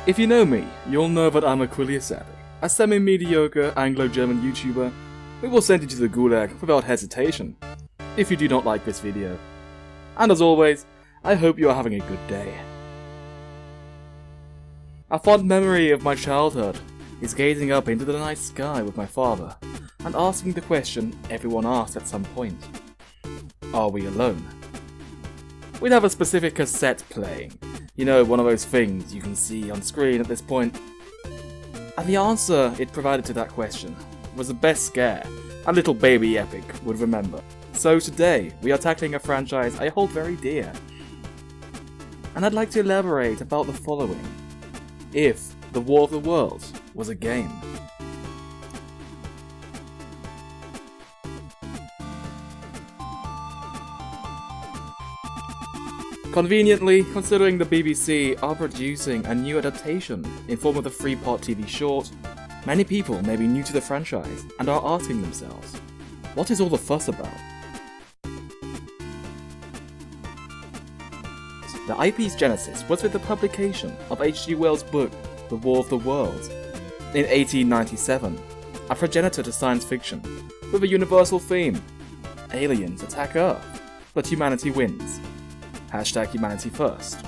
If you know me, you'll know that I'm Aquilius Epic, a semi-mediocre Anglo-German YouTuber who will send you to the gulag without hesitation if you do not like this video. And as always, I hope you are having a good day. A fond memory of my childhood is gazing up into the night sky with my father and asking the question everyone asks at some point: are we alone? We'd have a specific cassette playing, you know, one of those things you can see on screen at this point. And the answer it provided to that question was the best scare a little baby Epic would remember. So today, we are tackling a franchise I hold very dear. And I'd like to elaborate about the following: if The War of the Worlds was a game. Conveniently, considering the BBC are producing a new adaptation in form of the 3-part TV short, many people may be new to the franchise and are asking themselves, what is all the fuss about? The IP's genesis was with the publication of H.G. Wells' book The War of the Worlds in 1897, a progenitor to science fiction with a universal theme: aliens attack Earth, but humanity wins. #humanity first.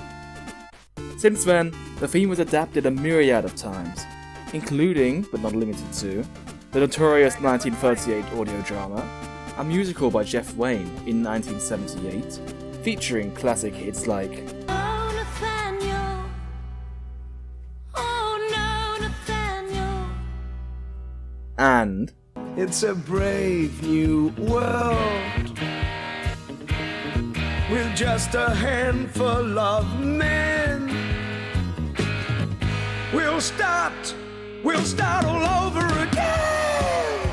Since then, the theme was adapted a myriad of times, including, but not limited to, the notorious 1938 audio drama, a musical by Jeff Wayne in 1978, featuring classic hits like and It's a brave new world with just a handful of men. We'll start all over again.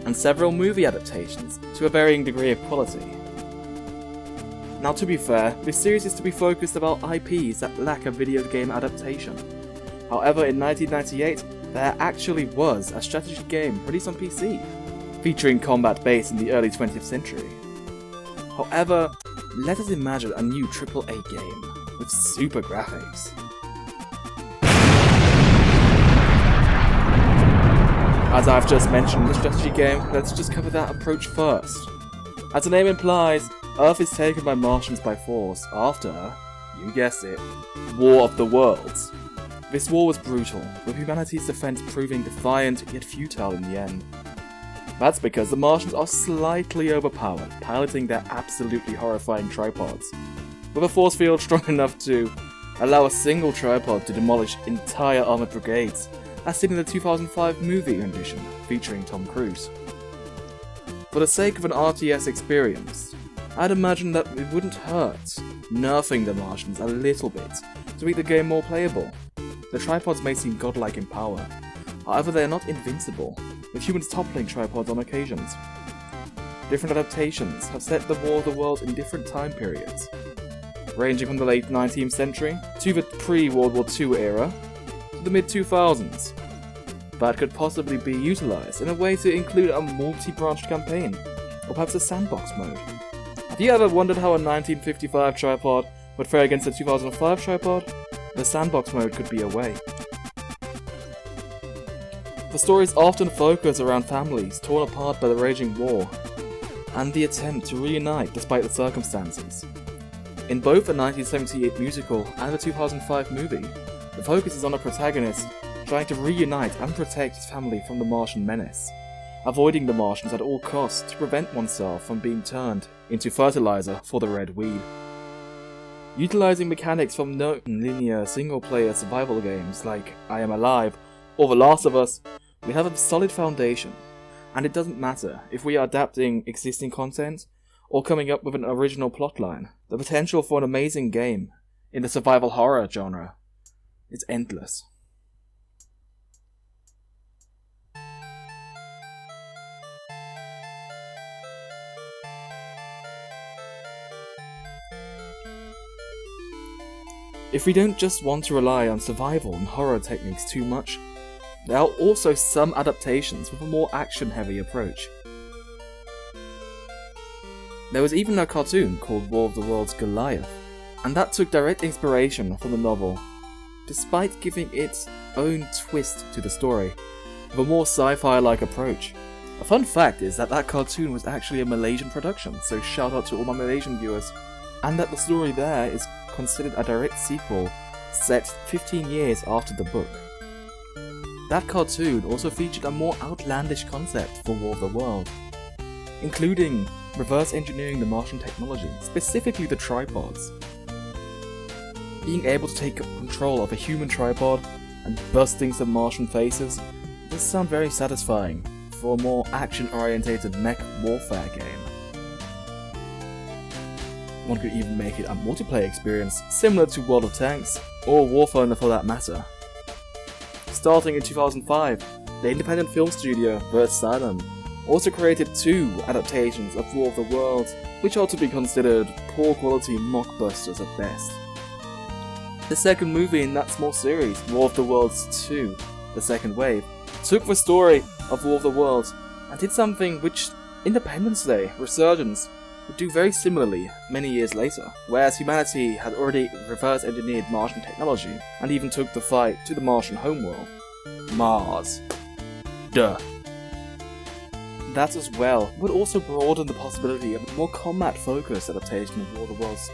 And several movie adaptations to a varying degree of quality. Now, to be fair, this series is to be focused about IPs that lack a video game adaptation. However, in 1998, there actually was a strategy game released on PC, featuring combat based in the early 20th century. However, let us imagine a new AAA game with super graphics. As I've just mentioned, the strategy game, let's just cover that approach first. As the name implies, Earth is taken by Martians by force after, you guessed it, War of the Worlds. This war was brutal, with humanity's defense proving defiant yet futile in the end. That's because the Martians are slightly overpowered, piloting their absolutely horrifying tripods, with a force field strong enough to allow a single tripod to demolish entire armored brigades, as seen in the 2005 movie rendition featuring Tom Cruise. For the sake of an RTS experience, I'd imagine that it wouldn't hurt nerfing the Martians a little bit to make the game more playable. The tripods may seem godlike in power, however they are not invincible, with humans toppling tripods on occasions. Different adaptations have set the War of the Worlds in different time periods, ranging from the late 19th century to the pre-World War II era to the mid-2000s. That could possibly be utilised in a way to include a multi-branched campaign, or perhaps a sandbox mode. Have you ever wondered how a 1955 tripod would fare against a 2005 tripod? The sandbox mode could be a way. The stories often focus around families torn apart by the raging war, and the attempt to reunite despite the circumstances. In both the 1978 musical and the 2005 movie, the focus is on a protagonist trying to reunite and protect his family from the Martian menace, avoiding the Martians at all costs to prevent oneself from being turned into fertilizer for the red weed. Utilising mechanics from known linear single-player survival games like I Am Alive or The Last of Us, we have a solid foundation, and it doesn't matter if we are adapting existing content or coming up with an original plotline. The potential for an amazing game in the survival horror genre is endless. If we don't just want to rely on survival and horror techniques too much, there are also some adaptations with a more action-heavy approach. There was even a cartoon called War of the Worlds Goliath, and that took direct inspiration from the novel despite giving its own twist to the story, with a more sci-fi-like approach. A fun fact is that cartoon was actually a Malaysian production, so shout out to all my Malaysian viewers, and that the story there is considered a direct sequel set 15 years after the book. That cartoon also featured a more outlandish concept for War of the World, including reverse engineering the Martian technology, specifically the tripods. Being able to take control of a human tripod and busting some Martian faces does sound very satisfying for a more action-orientated mech warfare game. One could even make it a multiplayer experience similar to World of Tanks, or War Thunder for that matter. Starting in 2005, the independent film studio Versatile also created 2 adaptations of War of the Worlds, which are to be considered poor quality mockbusters at best. The second movie in that small series, War of the Worlds 2, The Second Wave, took the story of War of the Worlds and did something which Independence Day, Resurgence, would do very similarly many years later, whereas humanity had already reverse engineered Martian technology and even took the fight to the Martian homeworld, Mars. Duh. That as well would also broaden the possibility of a more combat-focused adaptation of War of the Worlds.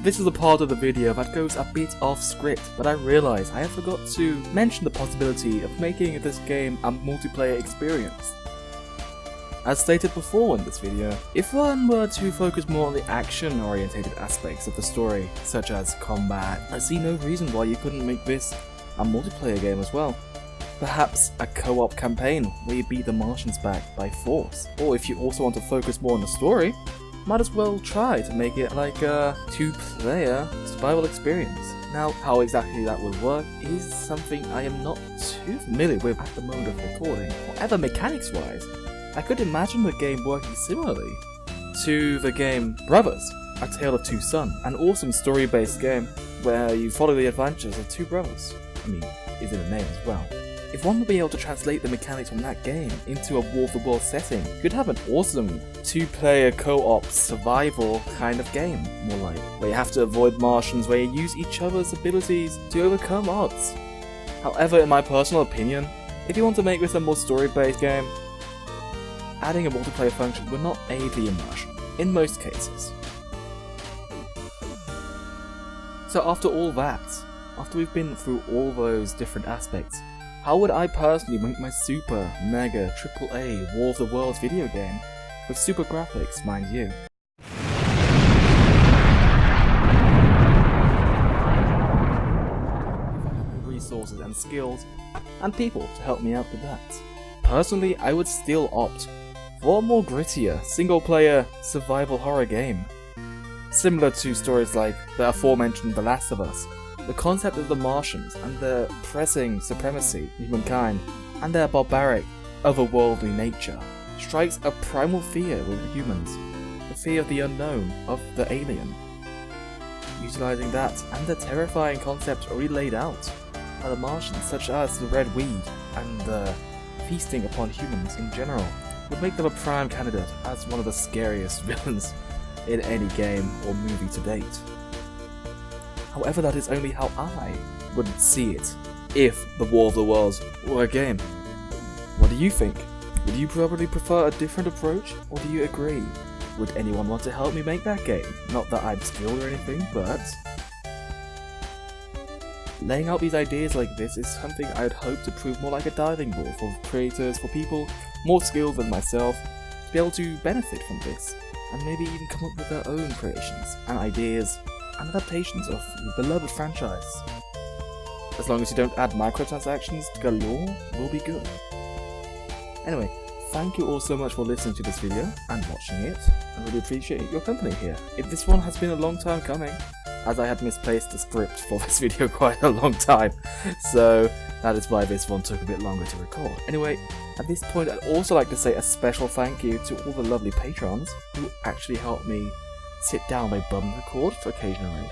This is a part of the video that goes a bit off script, but I realise I have forgot to mention the possibility of making this game a multiplayer experience. As stated before in this video, if one were to focus more on the action-orientated aspects of the story, such as combat, I see no reason why you couldn't make this a multiplayer game as well. Perhaps a co-op campaign where you beat the Martians back by force. Or if you also want to focus more on the story, might as well try to make it like a 2-player survival experience. Now, how exactly that will work is something I am not too familiar with at the moment of recording. However, mechanics-wise, I could imagine the game working similarly to the game Brothers, A Tale of Two Sons, an awesome story-based game where you follow the adventures of 2 brothers. I mean, is in a name as well. If one would be able to translate the mechanics from that game into a War of the Worlds setting, you could have an awesome 2-player co-op survival kind of game, more like, where you have to avoid Martians, where you use each other's abilities to overcome odds. However, in my personal opinion, if you want to make this a more story-based game, adding a multiplayer function would not aid the immersion, in most cases. So after all that, after we've been through all those different aspects, how would I personally make my super, mega, AAA War of the Worlds video game, with super graphics, mind you? Resources and skills, and people to help me out with that. Personally, I would still opt for a more grittier, single-player survival horror game. Similar to stories like the aforementioned The Last of Us, the concept of the Martians and their pressing supremacy of humankind and their barbaric, otherworldly nature strikes a primal fear with humans, the fear of the unknown, of the alien. Utilising that and the terrifying concepts already laid out by the Martians, such as the red weed and the feasting upon humans in general, would make them a prime candidate as one of the scariest villains in any game or movie to date. However, that is only how I would see it if the War of the Worlds were a game. What do you think? Would you probably prefer a different approach, or do you agree? Would anyone want to help me make that game? Not that I'm skilled or anything, but laying out these ideas like this is something I would hope to prove more like a diving board for creators, for people more skilled than myself, to be able to benefit from this, and maybe even come up with their own creations and ideas and adaptations of the beloved franchise. As long as you don't add microtransactions galore, we'll be good. Anyway, thank you all so much for listening to this video and watching it. I really appreciate your company here. If this one has been a long time coming, as I had misplaced the script for this video quite a long time, so that is why this one took a bit longer to record. Anyway, at this point I'd also like to say a special thank you to all the lovely patrons who actually helped me sit down my bum record for occasionally.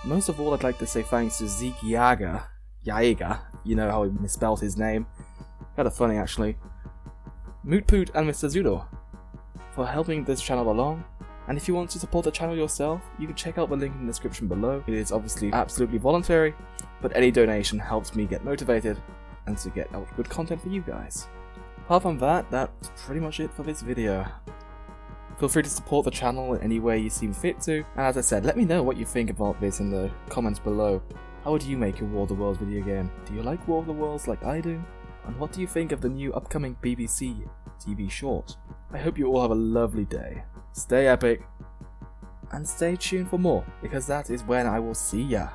Most of all, I'd like to say thanks to Zeke Yaga, you know how he misspelled his name, kinda funny actually, Mootpoot and Mr Zudo for helping this channel along. And if you want to support the channel yourself, you can check out the link in the description below. It is obviously absolutely voluntary, but any donation helps me get motivated and to get out good content for you guys. Apart from that, that's pretty much it for this video. Feel free to support the channel in any way you seem fit to, and as I said, let me know what you think about this in the comments below. How would you make your War of the Worlds video game? Do you like War of the Worlds like I do? And what do you think of the new upcoming BBC TV short? I hope you all have a lovely day. Stay epic, and stay tuned for more, because that is when I will see ya.